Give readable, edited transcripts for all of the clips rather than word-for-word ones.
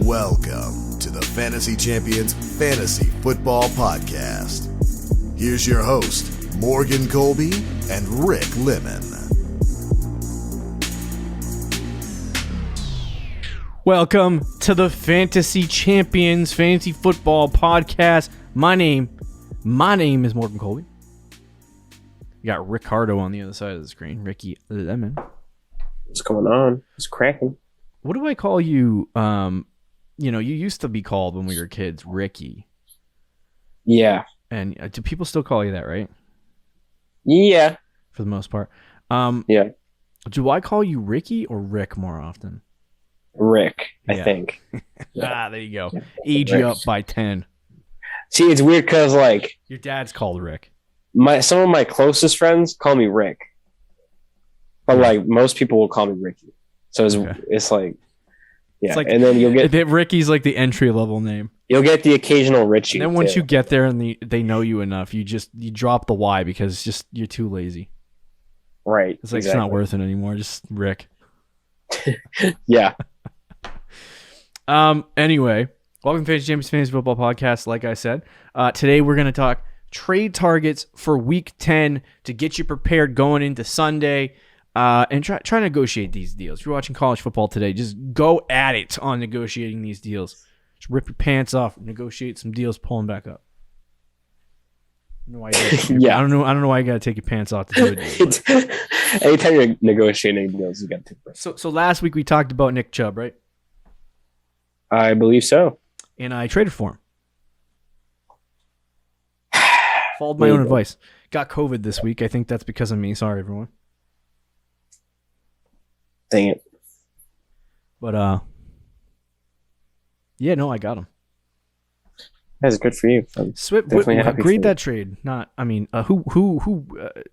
Welcome to the Fantasy Champions Fantasy Football Podcast. Here's your host, Morgan Colby and Rick Lemon. Welcome to the Fantasy Champions Fantasy Football Podcast. My name is Morgan Colby. You got Ricardo on the other side of the screen, Ricky Lemon. What's going on? It's cracking. What do I call you? You used to be called when we were kids, Ricky. Yeah. And do people still call you that, right? Yeah. For the most part. Yeah. Do I call you Ricky or Rick more often? Rick, Yeah. I think. There you go. Age you up by 10. See, it's weird because Your dad's called Rick. some of my closest friends call me Rick, but most people will call me Ricky. So it's like, yeah. It's like, and then you'll get Ricky's like the entry level name. you'll get the occasional Richie. And then once too. you get there and they know you enough, you drop the Y because you're too lazy. Right. It's like It's not worth it anymore. Just Rick. Yeah. Anyway, welcome to Fantasy Champions Fantasy Football Podcast. Like I said, today we're going to talk trade targets for Week 10 to get you prepared going into Sunday. And try to negotiate these deals. If you're watching college football today, just go at it on negotiating these deals. Just rip your pants off, negotiate some deals, pull them back up. I don't know why Yeah. I don't know why you got to take your pants off to do it. Anytime you're negotiating deals, you got to take risks. So last week we talked about Nick Chubb, right? I believe so. And I traded for him. Followed my own advice. Got COVID this week. I think that's because of me. Sorry, everyone. Dang it. But yeah, no, I got him. That's good for you. Swift, grade that trade. Who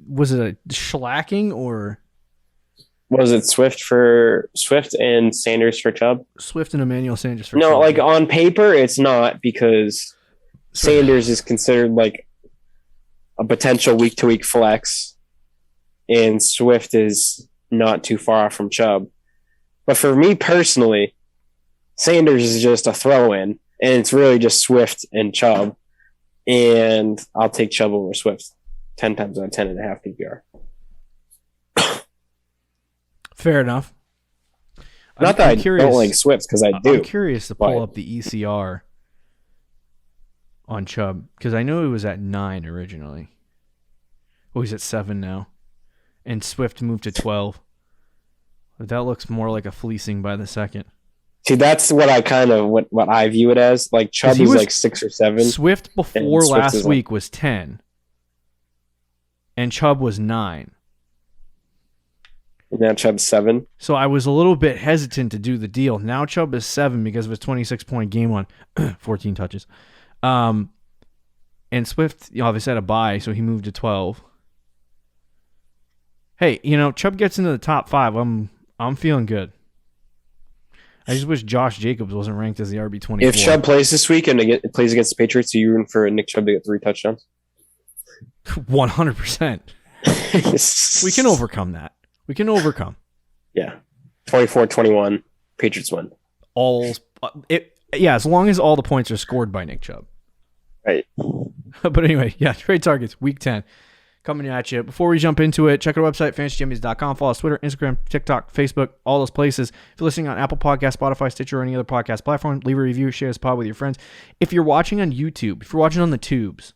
was it? A shellacking or was it Swift and Sanders for Chubb? Swift and Emmanuel Sanders for No, Chubb. on paper it's not because Sanders is considered a potential week-to-week flex, and Swift is not too far off from Chubb. But for me personally, Sanders is just a throw-in, and it's really just Swift and Chubb. And I'll take Chubb over Swift 10 times out of 10.5 PPR. Fair enough. Not that I don't like Swift, because I do. I'm curious to pull up the ECR on Chubb, because I know he was at 9 originally. Oh, he's at 7 now. And Swift moved to 12. But that looks more like a fleecing by the second. See, that's what what I view it as. Chubb is 6 or 7. Swift before last week was 10. And Chubb was 9. And now Chubb's 7. So I was a little bit hesitant to do the deal. Now Chubb is 7 because of his 26-point game on 14 touches. And Swift obviously had a bye, so he moved to 12. Hey, Chubb gets into the top 5. I'm feeling good. I just wish Josh Jacobs wasn't ranked as the RB24. If Chubb plays this week and plays against the Patriots, are you rooting for Nick Chubb to get 3 touchdowns? 100%. We can overcome that. Yeah. 24-21, Patriots win. As long as all the points are scored by Nick Chubb. Right. But anyway, trade targets, Week 10. Coming at you. Before we jump into it, check out our website, fantasychampions.com. Follow us Twitter, Instagram, TikTok, Facebook, all those places. If you're listening on Apple Podcasts, Spotify, Stitcher, or any other podcast platform, leave a review, share this pod with your friends. If you're watching on YouTube, if you're watching on the tubes,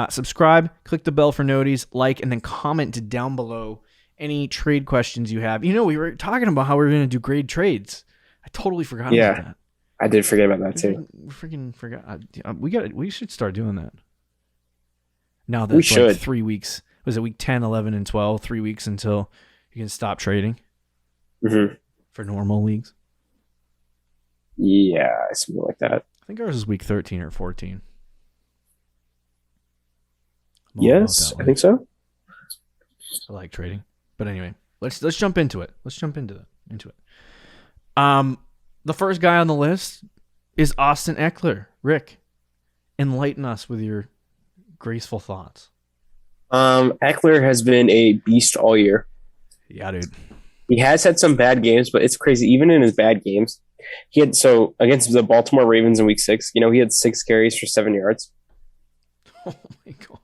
subscribe, click the bell for notice, and then comment down below any trade questions you have. We were talking about how we were going to do grade trades. I totally forgot about that. I did forget about that too. We freaking forgot. We should start doing that. Now that we should. 3 weeks. Was it week 10, 11, and 12? 3 weeks until you can stop trading for normal leagues? Yeah, something like that. I think ours is week 13 or 14. Yes, I think so. I like trading. But anyway, let's jump into it. The first guy on the list is Austin Eckler. Rick, enlighten us with your graceful thoughts. Eckler has been a beast all year. Yeah, dude. He has had some bad games, but it's crazy. Even in his bad games, So against the Baltimore Ravens in week 6, he had 6 carries for 7 yards. Oh my God.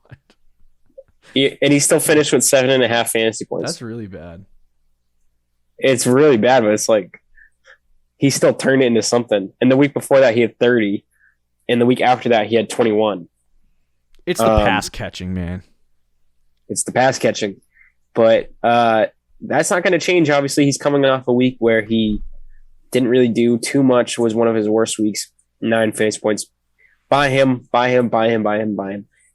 And he still finished with 7.5 fantasy points. That's really bad. It's really bad, but it's like he still turned it into something. And the week before that, he had 30. And the week after that, he had 21. It's the pass catching, man. It's the pass catching. But that's not going to change. Obviously, he's coming off a week where he didn't really do too much. Was one of his worst weeks. 9 fantasy points. Buy him.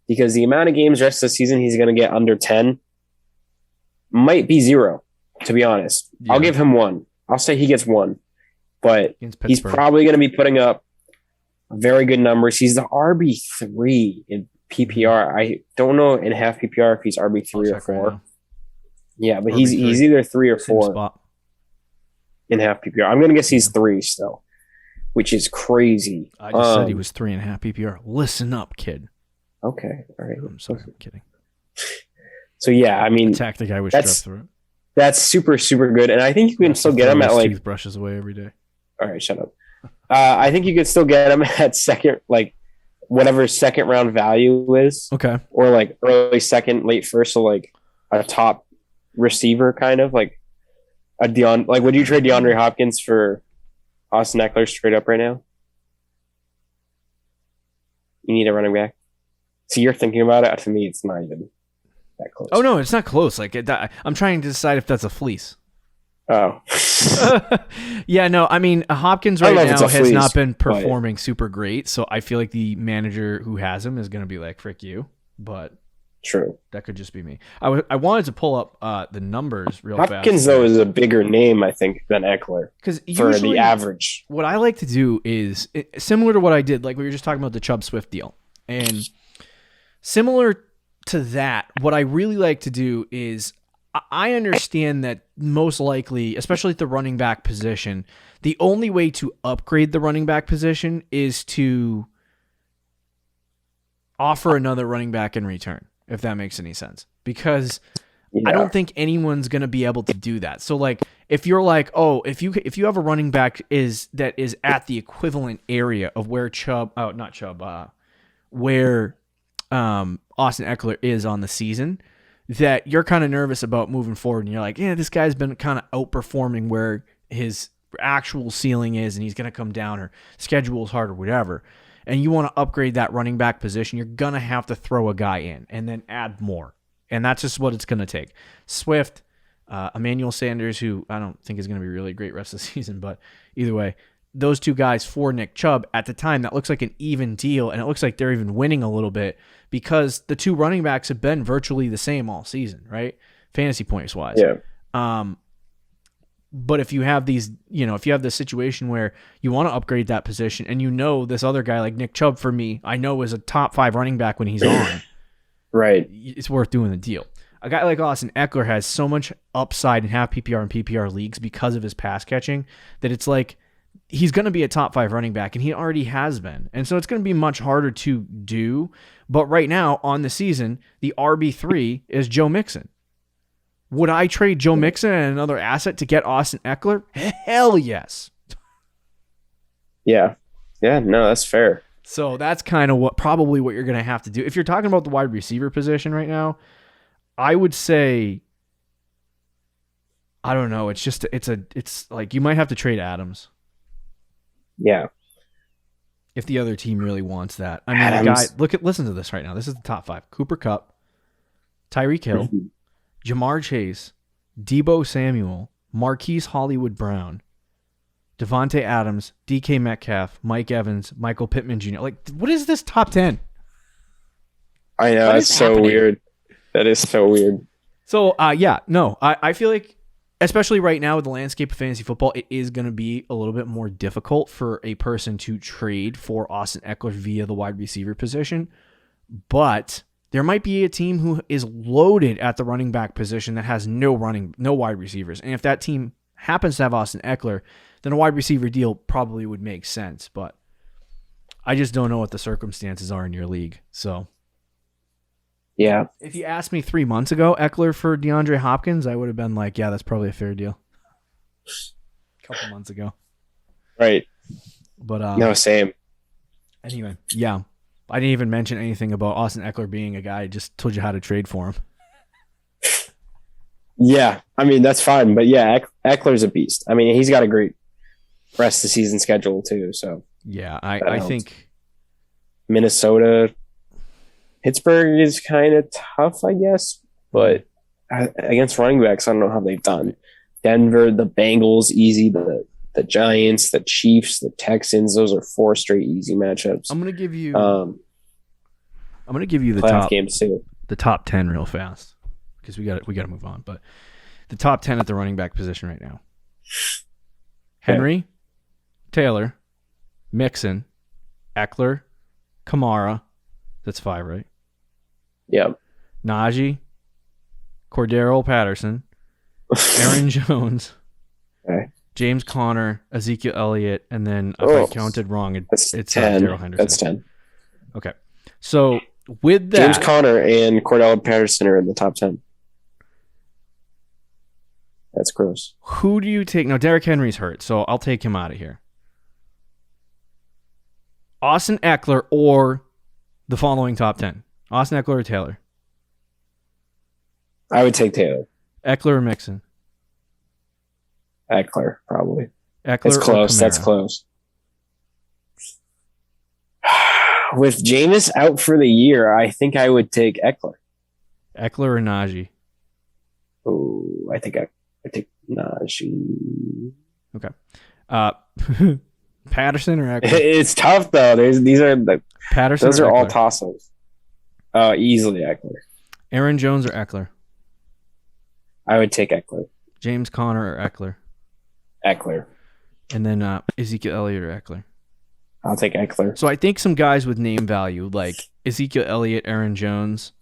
Because the amount of games rest of the season he's going to get under 10 might be 0, to be honest. Yeah. I'll give him 1. I'll say he gets 1. But he's probably going to be putting up very good numbers. He's the RB3 in PPR. I don't know in half PPR if he's RB3 or 4. Right, yeah, but he's either 3 or 4 in half PPR. I'm going to guess he's 3 still, which is crazy. I just said he was 3.5 PPR. Listen up, kid. Okay, all right. I'm sorry, I'm kidding. So yeah, I mean, attack the guy with strep throat. That's super, super good, and I think you can still get him at like toothbrushes away every day. All right, shut up. I think you could still get him at second, like whatever second round value is. Okay. Or like early second, late first, so like a top receiver kind of like a like would you trade DeAndre Hopkins for Austin Eckler straight up right now? You need a running back. So you're thinking about it. To me, it's not even that close. Oh no, it's not close. Like I'm trying to decide if that's a fleece. Oh. Yeah, no, I mean, Hopkins right now has not been performing super great, so I feel like the manager who has him is going to be like, frick you, but true. That could just be me. I wanted to pull up the numbers real fast. Hopkins, Hopkins, though, is a bigger name, I think, than Eckler for the average. What I like to do is, similar to what I did, like we were just talking about the Chubb Swift deal, and similar to that, what I really like to do is I understand that most likely, especially at the running back position, the only way to upgrade the running back position is to offer another running back in return, if that makes any sense. Because I don't think anyone's going to be able to do that. So like if you're like, oh, if you have a running back that is at the equivalent area of where where Austin Eckler is on the season, that you're kind of nervous about moving forward, and you're like, yeah, this guy's been kind of outperforming where his actual ceiling is, and he's going to come down, or schedule's hard, or whatever, and you want to upgrade that running back position, you're going to have to throw a guy in and then add more, and that's just what it's going to take. Swift, Emmanuel Sanders, who I don't think is going to be really great rest of the season, but either way, those two guys for Nick Chubb, at the time, that looks like an even deal, and it looks like they're even winning a little bit because the two running backs have been virtually the same all season, right? Fantasy points wise. Yeah. But if you have these, if you have this situation where you want to upgrade that position, and this other guy like Nick Chubb, for me, I know is a top 5 running back when he's on. Right. It's worth doing the deal. A guy like Austin Eckler has so much upside in half PPR and PPR leagues because of his pass catching that it's like, he's going to be a top 5 running back, and he already has been. And so it's going to be much harder to do. But right now on the season, the RB3 is Joe Mixon. Would I trade Joe Mixon and another asset to get Austin Eckler? Hell yes. Yeah. Yeah, no, that's fair. So that's kind of probably what you're going to have to do. If you're talking about the wide receiver position right now, I would say, I don't know. It's like you might have to trade Adams. Yeah. If the other team really wants that. I mean, listen to this right now. This is the top 5. Cooper Kupp, Tyreek Hill, Jamar Chase, Deebo Samuel, Marquise Hollywood Brown, Devontae Adams, DK Metcalf, Mike Evans, Michael Pittman Jr. Like, what is this top 10? I know. That's so weird. That is so weird. So, I feel like, especially right now with the landscape of fantasy football, it is going to be a little bit more difficult for a person to trade for Austin Eckler via the wide receiver position. But there might be a team who is loaded at the running back position that has no wide receivers. And if that team happens to have Austin Eckler, then a wide receiver deal probably would make sense. But I just don't know what the circumstances are in your league. So yeah. If you asked me 3 months ago, Eckler for DeAndre Hopkins, I would have been like, yeah, that's probably a fair deal. A couple months ago. Right. But No, same. anyway, yeah. I didn't even mention anything about Austin Eckler being a guy. I just told you how to trade for him. Yeah, I mean that's fine, but yeah, Eckler's a beast. I mean, he's got a great rest of the season schedule too. So Yeah, I think Minnesota, Pittsburgh is kind of tough, I guess, but against running backs, I don't know how they've done. Denver, the Bengals, easy. The Giants, the Chiefs, the Texans. Those are 4 straight easy matchups. I'm gonna give you. Um, I'm gonna give you the playoff top games too. the top 10 real fast because we got to move on. But the top 10 at the running back position right now: Henry, Taylor, Mixon, Eckler, Kamara. That's 5, right? Yeah. Najee, Cordero Patterson, Aaron Jones, Okay. James Conner, Ezekiel Elliott, and then if I counted wrong, it's 10. Darrell Henderson. That's 10. Okay. So with that, James Conner and Cordell Patterson are in the top 10. That's gross. who do you take? Now, Derrick Henry's hurt, so I'll take him out of here. Austin Eckler or the following top 10? Austin Eckler or Taylor? I would take Taylor. Eckler or Mixon? Eckler, probably. Eckler It's or close. Kamara? That's close. With Jameis out for the year, I think I would take Eckler. Eckler or Najee? Oh, I think I take Najee. Okay. Patterson or Eckler? It's tough though. These are Patterson those or are all Eckler? toss-ups. Easily Eckler. Aaron Jones or Eckler? I would take Eckler. James Conner or Eckler? Eckler. And then Ezekiel Elliott or Eckler? I'll take Eckler. So I think some guys with name value like Ezekiel Elliott, Aaron Jones,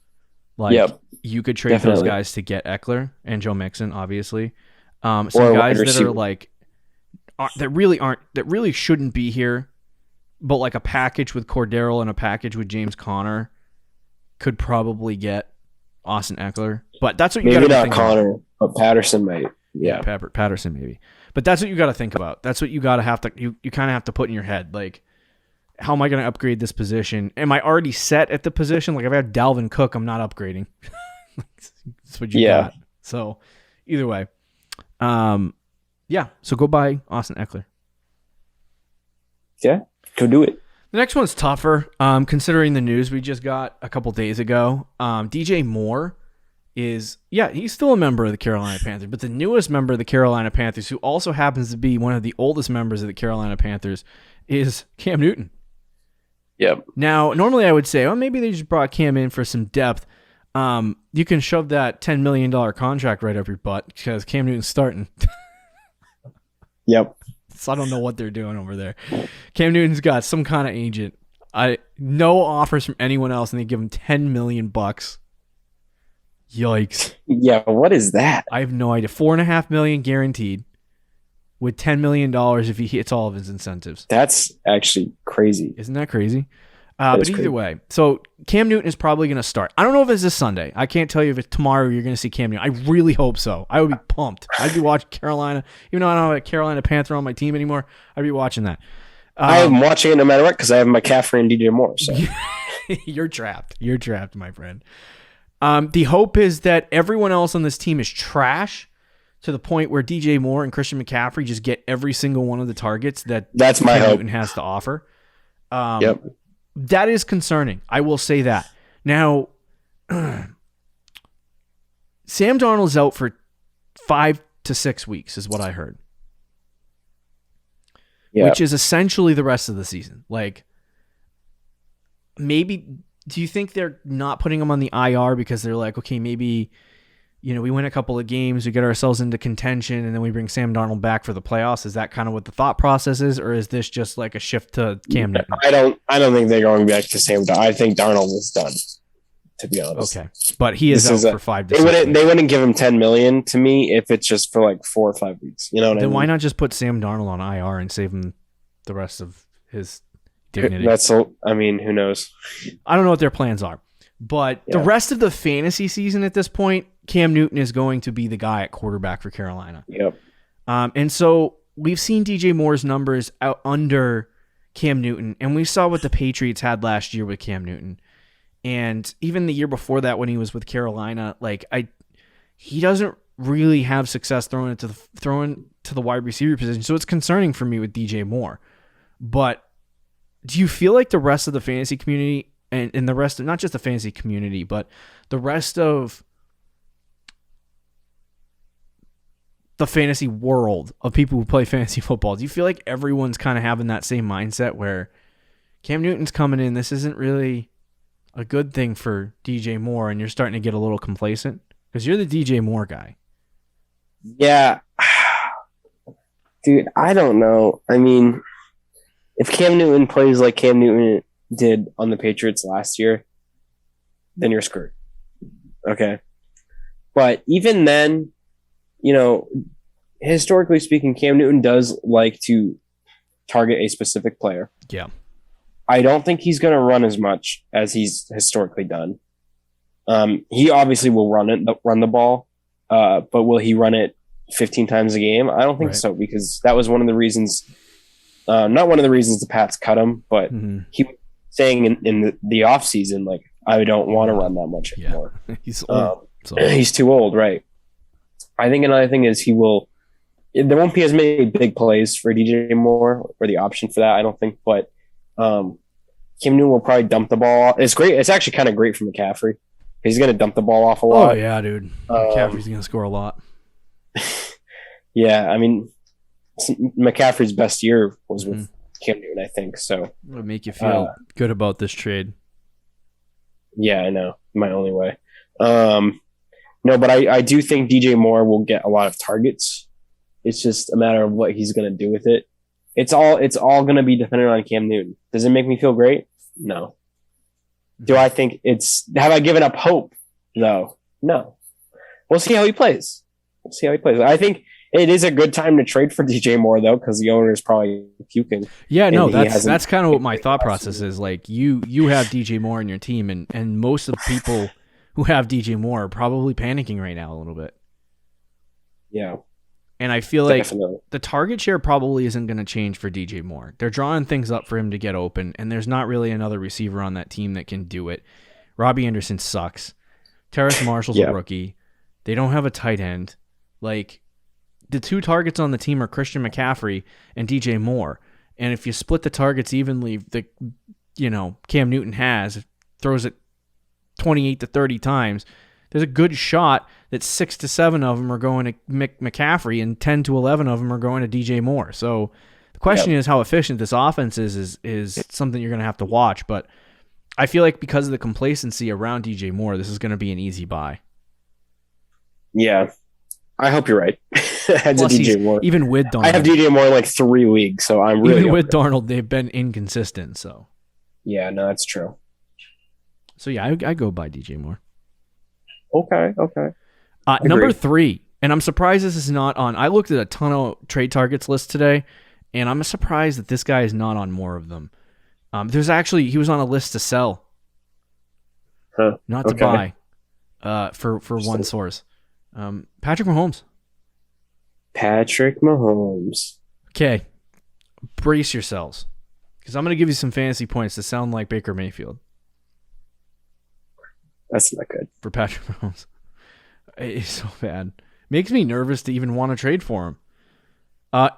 like Yep. you could trade Definitely. those guys to get Eckler and Joe Mixon, obviously. Some Or a guys wide that are receiver. like that really shouldn't be here, but like a package with Cordero and a package with James Conner could probably get Austin Eckler. But that's what you got Maybe to not think Connor, but Patterson might. Yeah. Patterson maybe. But that's what you got to think about. That's what you got to have to you kind of have to put in your head like, how am I going to upgrade this position? Am I already set at the position? Like if I have Dalvin Cook, I'm not upgrading. That's what you got. So either way, yeah. So go buy Austin Eckler. Yeah. Go do it. The next one's tougher, considering the news we just got a couple days ago. DJ Moore he's still a member of the Carolina Panthers, but the newest member of the Carolina Panthers, who also happens to be one of the oldest members of the Carolina Panthers, is Cam Newton. Yep. Now, normally I would say, oh, maybe they just brought Cam in for some depth. You can shove that $10 million contract right up your butt because Cam Newton's starting. Yep. So I don't know what they're doing over there. Cam Newton's got some kind of agent. No offers from anyone else, and they give him $10 million. Yikes! Yeah. What is that? I have no idea. $4.5 million guaranteed, with $10 million if he hits all of his incentives. That's actually crazy. Isn't that crazy? But either crazy. way, so Cam Newton is probably going to start. I don't know if it's this Sunday. I can't tell you if it's tomorrow you're going to see Cam Newton. I really hope so. I would be pumped. I'd be watching Carolina. Even though I don't have a Carolina Panther on my team anymore, I'd be watching that. I am watching it no matter what because I have McCaffrey and DJ Moore. So. You're trapped. You're trapped, my friend. The hope is that everyone else on this team is trash to the point where DJ Moore and Christian McCaffrey just get every single one of the targets That's my Cam hope. Newton has to offer. Yep. That is concerning. I will say that. Now, Sam Darnold's out for 5 to 6 weeks, is what I heard. Yeah. Which is essentially the rest of the season. Like, maybe, do you think they're not putting him on the IR because they're like, okay, maybe, we win a couple of games, we get ourselves into contention, and then we bring Sam Darnold back for the playoffs? Is that kind of what the thought process is, or is this just like a shift to Cam Newton? I don't think they're going back to Sam Darnold. I think Darnold is done, to be honest. Okay, but he is out for 5 to 6 weeks. They wouldn't give him $10 million to me if it's just for like 4 or 5 weeks. You know what I Then mean? why not just put Sam Darnold on IR and save him the rest of his dignity? Who knows? I don't know what their plans are. But the rest of the fantasy season at this point, Cam Newton is going to be the guy at quarterback for Carolina. Yep. And so we've seen DJ Moore's numbers out under Cam Newton, and we saw what the Patriots had last year with Cam Newton. And even the year before that when he was with Carolina, he doesn't really have success throwing to the wide receiver position. So it's concerning for me with DJ Moore. But do you feel like the rest of the fantasy community and the rest of, not just the fantasy community, but the rest of the fantasy world of people who play fantasy football, do you feel like everyone's kind of having that same mindset where Cam Newton's coming in, this isn't really a good thing for DJ Moore, and you're starting to get a little complacent? Because you're the DJ Moore guy. Yeah. Dude, I don't know. I mean, if Cam Newton plays like Cam Newton did on the Patriots last year, then you're screwed. Okay. But even then, historically speaking, Cam Newton does like to target a specific player. Yeah. I don't think he's going to run as much as he's historically done. He obviously will run the ball, but will he run it 15 times a game? I don't think so, because that was one of the reasons, not one of the reasons the Pats cut him, but he was saying in the offseason, like, I don't want to run that much anymore. He's old. He's too old, right? I think another thing is there won't be as many big plays for DJ Moore, or the option for that, I don't think, but Cam Newton will probably dump the ball. It's great. It's actually kind of great for McCaffrey. He's going to dump the ball off a lot. Oh, yeah, dude. McCaffrey's going to score a lot. Yeah, I mean, McCaffrey's best year was with Cam Newton, I think. So it would make you feel good about this trade. Yeah, I know. My only way. No, but I do think DJ Moore will get a lot of targets. It's just a matter of what he's going to do with it. It's all going to be dependent on Cam Newton. Does it make me feel great? No. Do I think have I given up hope? No. We'll see how he plays. I think it is a good time to trade for DJ Moore, though, because the owner is probably puking. Yeah, no, that's kind of what my thought process is. Like, you have DJ Moore in your team, and most of the people who have DJ Moore are probably panicking right now a little bit. Yeah. And I feel like the target share probably isn't going to change for DJ Moore. They're drawing things up for him to get open, and there's not really another receiver on that team that can do it. Robbie Anderson sucks. Terrace Marshall's a rookie. They don't have a tight end. Like, the two targets on the team are Christian McCaffrey and DJ Moore. And if you split the targets evenly, Cam Newton throws it 28 to 30 times, there's a good shot that 6 to 7 of them are going to McCaffrey and 10 to 11 of them are going to DJ Moore. So the question is how efficient this offense is something you're going to have to watch. But I feel like because of the complacency around DJ Moore, this is going to be an easy buy. Yeah. I hope you're right. That's Plus, DJ Moore. Even with Darnold. I have DJ Moore in like 3 weeks, so I'm really... Even with Darnold, they've been inconsistent, so... Yeah, no, that's true. So yeah, I go by DJ Moore. Okay. Number 3, and I'm surprised this is not on... I looked at a ton of trade targets lists today, and I'm surprised that this guy is not on more of them. He was on a list to sell. Not to buy. For one source. Patrick Mahomes. Okay. Brace yourselves. Because I'm going to give you some fantasy points to sound like Baker Mayfield. That's not good. For Patrick Mahomes. It's so bad. Makes me nervous to even want to trade for him.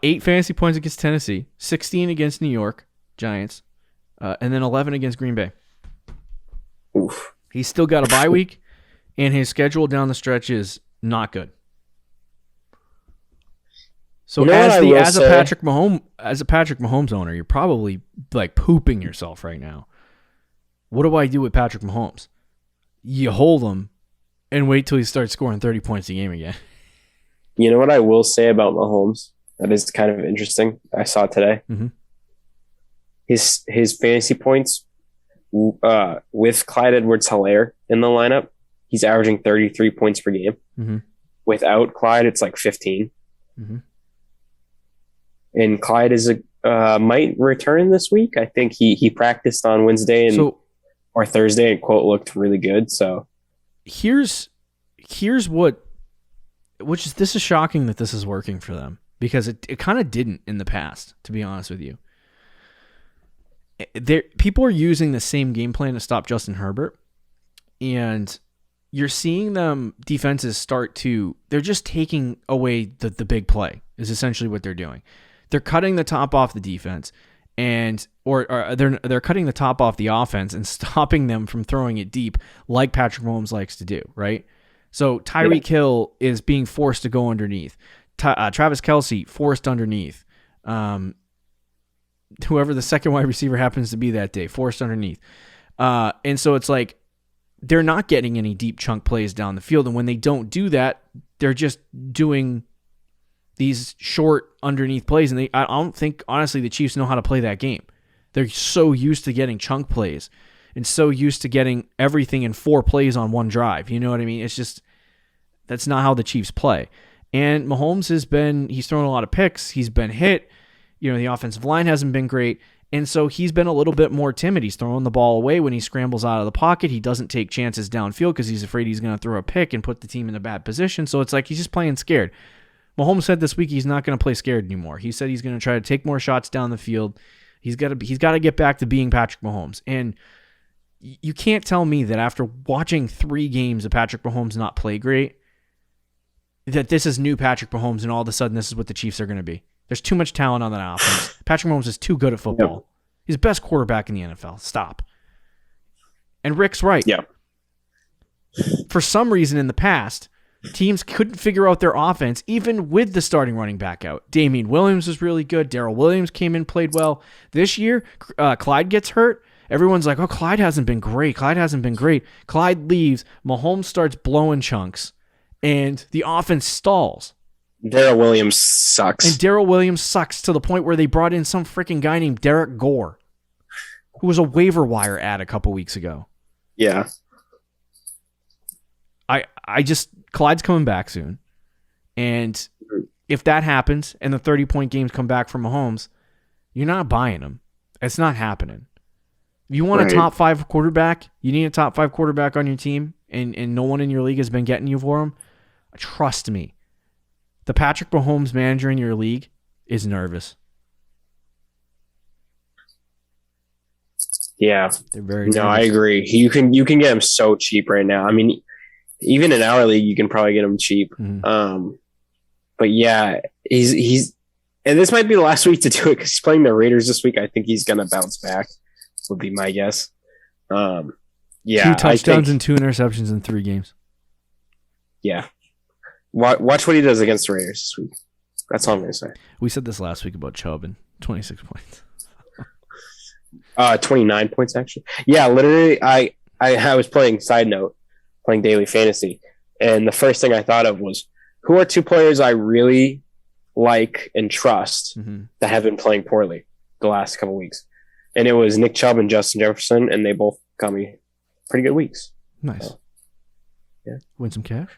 8 fantasy points against Tennessee. 16 against New York Giants. And then 11 against Green Bay. Oof. He's still got a bye week. And his schedule down the stretch is not good. So as a Patrick Mahomes owner, you're probably like pooping yourself right now. What do I do with Patrick Mahomes? You hold him and wait till he starts scoring 30 points a game again. You know what I will say about Mahomes? That is kind of interesting. I saw it today. Mm-hmm. His fantasy points with Clyde Edwards-Helaire in the lineup, he's averaging 33 points per game. Mm-hmm. Without Clyde, it's like 15. Mm-hmm. And Clyde might return this week. I think he practiced on Wednesday or Thursday, and quote looked really good. So here's this is shocking that this is working for them, because it kind of didn't in the past, to be honest with you. People are using the same game plan to stop Justin Herbert, and you're seeing them defenses they're just taking away the big play is essentially what they're doing. They're cutting the top off the defense or they're cutting the top off the offense and stopping them from throwing it deep like Patrick Mahomes likes to do, right? So Tyreek Hill is being forced to go underneath. Travis Kelce forced underneath. Whoever the second wide receiver happens to be that day, forced underneath. And so it's like they're not getting any deep chunk plays down the field. And when they don't do that, they're just doing these short underneath plays. And I don't think, honestly, the Chiefs know how to play that game. They're so used to getting chunk plays and so used to getting everything in 4 plays on one drive. You know what I mean? It's just, that's not how the Chiefs play. And Mahomes he's thrown a lot of picks. He's been hit. The offensive line hasn't been great. And so he's been a little bit more timid. He's throwing the ball away when he scrambles out of the pocket. He doesn't take chances downfield because he's afraid he's going to throw a pick and put the team in a bad position. So it's like he's just playing scared. Mahomes said this week he's not going to play scared anymore. He said he's going to try to take more shots down the field. He's got to get back to being Patrick Mahomes. And you can't tell me that after watching 3 games of Patrick Mahomes not play great, that this is new Patrick Mahomes and all of a sudden this is what the Chiefs are going to be. There's too much talent on that offense. Patrick Mahomes is too good at football. Yep. He's the best quarterback in the NFL. Stop. And Rick's right. Yeah. For some reason in the past, teams couldn't figure out their offense even with the starting running back out. Damian Williams was really good. Darrell Williams came in, played well. This year, Clyde gets hurt. Everyone's like, oh, Clyde hasn't been great. Clyde leaves. Mahomes starts blowing chunks, and the offense stalls. Darrell Williams sucks. And Darrell Williams sucks to the point where they brought in some freaking guy named Derek Gore, who was a waiver wire ad a couple weeks ago. Yeah. Clyde's coming back soon. And if that happens and the 30-point games come back from Mahomes, you're not buying them. It's not happening. If you want a top 5 quarterback, you need a top 5 quarterback on your team, and no one in your league has been getting you for him, trust me. The Patrick Mahomes manager in your league is nervous. Yeah. They're very nervous. No, I agree. You can get him so cheap right now. I mean, even in our league, you can probably get him cheap. Mm-hmm. But yeah, he's and this might be the last week to do it because he's playing the Raiders this week. I think he's gonna bounce back. Would be my guess. Yeah, 2 touchdowns and 2 interceptions in 3 games. Yeah. Watch what he does against the Raiders this week. That's all I'm going to say. We said this last week about Chubb and 26 points. 29 points, actually. Yeah, literally, I was playing daily fantasy, and the first thing I thought of was, who are 2 players I really like and trust that have been playing poorly the last couple weeks? And it was Nick Chubb and Justin Jefferson, and they both got me pretty good weeks. Nice. So, yeah. Win some cash?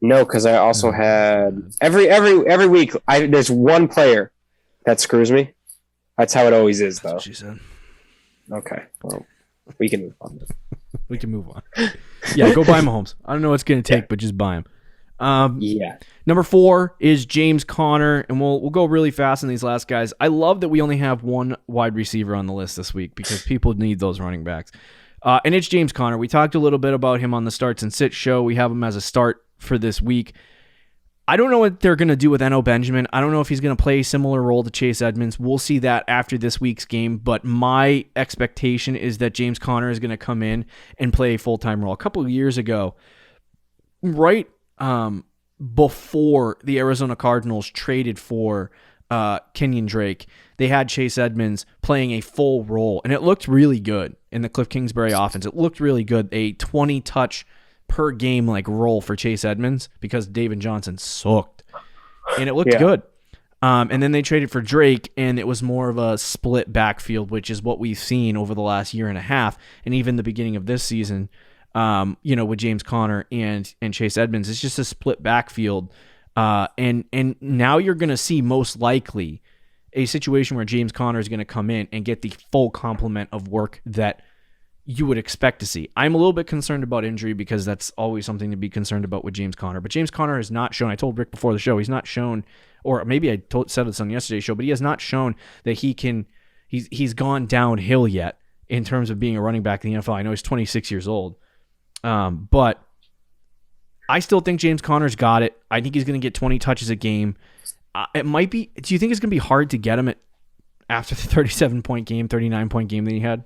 No, because I also had every week. There's one player that screws me. That's how it always is, though. That's what she said. Okay, well, we can move on. We can move on. Yeah, go buy Mahomes. I don't know what it's going to take, but just buy him. Yeah. Number 4 is James Conner, and we'll go really fast on these last guys. I love that we only have 1 wide receiver on the list this week because people need those running backs. And it's James Conner. We talked a little bit about him on the Starts and Sits show. We have him as a start for this week. I don't know what they're going to do with Eno Benjamin. I don't know if he's going to play a similar role to Chase Edmonds. We'll see that after this week's game, but my expectation is that James Conner is going to come in and play a full-time role. A couple of years ago, right before the Arizona Cardinals traded for Kenyon Drake, they had Chase Edmonds playing a full role, and it looked really good in the Cliff Kingsbury offense. It looked really good. A 20-touch per game role for Chase Edmonds because David Johnson sucked, and it looked good. And then they traded for Drake, and it was more of a split backfield, which is what we've seen over the last year and a half, and even the beginning of this season. With James Conner and Chase Edmonds, it's just a split backfield, and now you're going to see most likely a situation where James Conner is going to come in and get the full complement of work that you would expect to see. I'm a little bit concerned about injury because that's always something to be concerned about with James Conner. But James Conner has not shown, I told Rick before the show, he's not shown or maybe I said this on yesterday's show, but he has not shown that he's gone downhill yet in terms of being a running back in the NFL. I know he's 26 years old, but I still think James Conner's got it. I think he's going to get 20 touches a game. It might be. Do you think it's going to be hard to get him after the 37-point game, 39-point game that he had?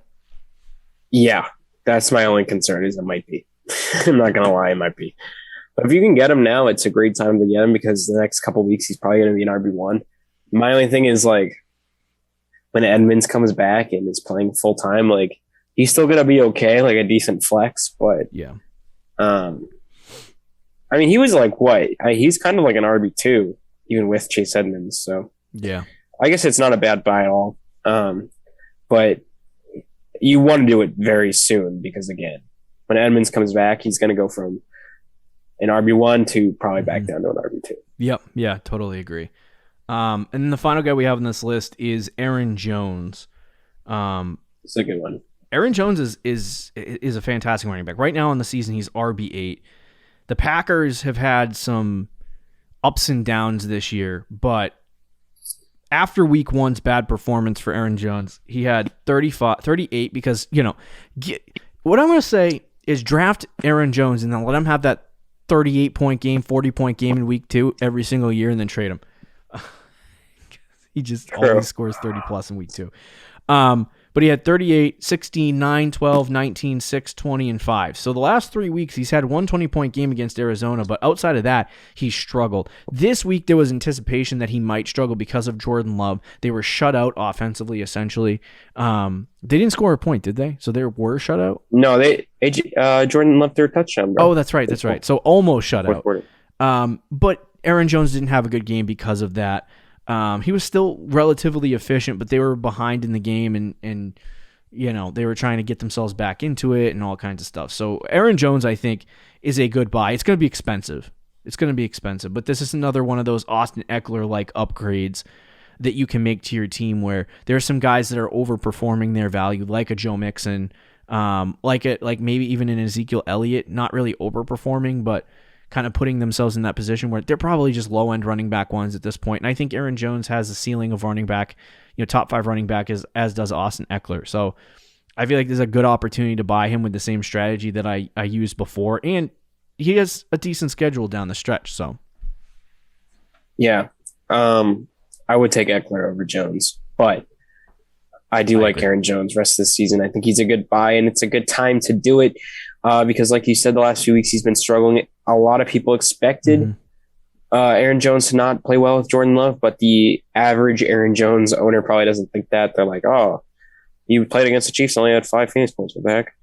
Yeah, that's my only concern is it might be. I'm not going to lie, it might be. But if you can get him now, it's a great time to get him because the next couple of weeks he's probably going to be an RB1. My only thing is like when Edmonds comes back and is playing full time, like he's still going to be okay, like a decent flex. But yeah, I mean, he was like what? He's kind of like an RB2 even with Chase Edmonds. So yeah, I guess it's not a bad buy at all. But you want to do it very soon because again, when Edmonds comes back, he's going to go from an RB1 to probably back down to an RB2. Yep. Yeah, totally agree. And then the final guy we have on this list is Aaron Jones. It's a good one. Aaron Jones is a fantastic running back. Right now in the season, he's RB8. The Packers have had some ups and downs this year, but after week one's bad performance for Aaron Jones, he had 38 because, what I'm going to say is draft Aaron Jones and then let him have that 38-point game, 40-point game in week 2 every single year and then trade him. He just always scores 30-plus in week 2. But he had 38, 16, 9, 12, 19, 6, 20, and 5. So the last 3 weeks, he's had one 20-point game against Arizona, but outside of that, he struggled. This week, there was anticipation that he might struggle because of Jordan Love. They were shut out offensively, essentially. They didn't score a point, did they? So they were shut out? No, Jordan Love threw a touchdown, bro. Oh, that's right. So almost shut out. But Aaron Jones didn't have a good game because of that. He was still relatively efficient, but they were behind in the game and they were trying to get themselves back into it and all kinds of stuff. So Aaron Jones, I think, is a good buy. It's going to be expensive. But this is another one of those Austin Eckler-like upgrades that you can make to your team where there are some guys that are overperforming their value, like a Joe Mixon, like maybe even an Ezekiel Elliott, not really overperforming, but kind of putting themselves in that position where they're probably just low-end running back ones at this point. And I think Aaron Jones has the ceiling of running back, top 5 running back as does Austin Eckler. So I feel like there's a good opportunity to buy him with the same strategy that I used before. And he has a decent schedule down the stretch. So yeah, I would take Eckler over Jones, but I do like Aaron Jones rest of the season. I think he's a good buy and it's a good time to do it. Because like you said, the last few weeks he's been struggling. A lot of people expected Aaron Jones to not play well with Jordan Love, but the average Aaron Jones owner probably doesn't think that. They're like, oh, you played against the Chiefs, only had 5 fantasy points with back.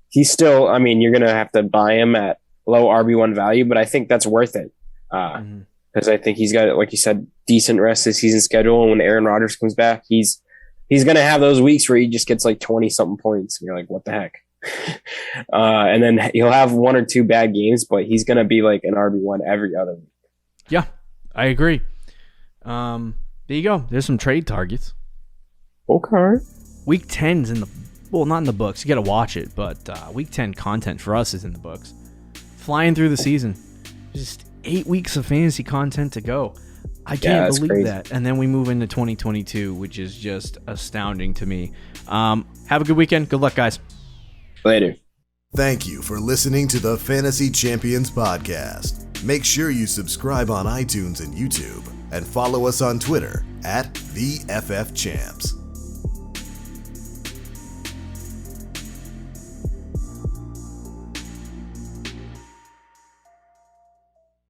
He's still, you're going to have to buy him at low RB1 value, but I think that's worth it. Because I think he's got, like you said, decent rest of the season schedule. And when Aaron Rodgers comes back, he's going to have those weeks where he just gets like 20-something points. And you're like, what the heck? And then he'll have 1 or 2 bad games, but he's going to be like an RB1 every other week. Yeah, I agree. There you go. There's some trade targets. Okay. Week 10's not in the books. You got to watch it, but week 10 content for us is in the books. Flying through the season. Just 8 weeks of fantasy content to go. I can't believe crazy. That. And then we move into 2022, which is just astounding to me. Have a good weekend. Good luck, guys. Later. Thank you for listening to the Fantasy Champions Podcast. Make sure you subscribe on iTunes and YouTube and follow us on Twitter @TheFFChamps.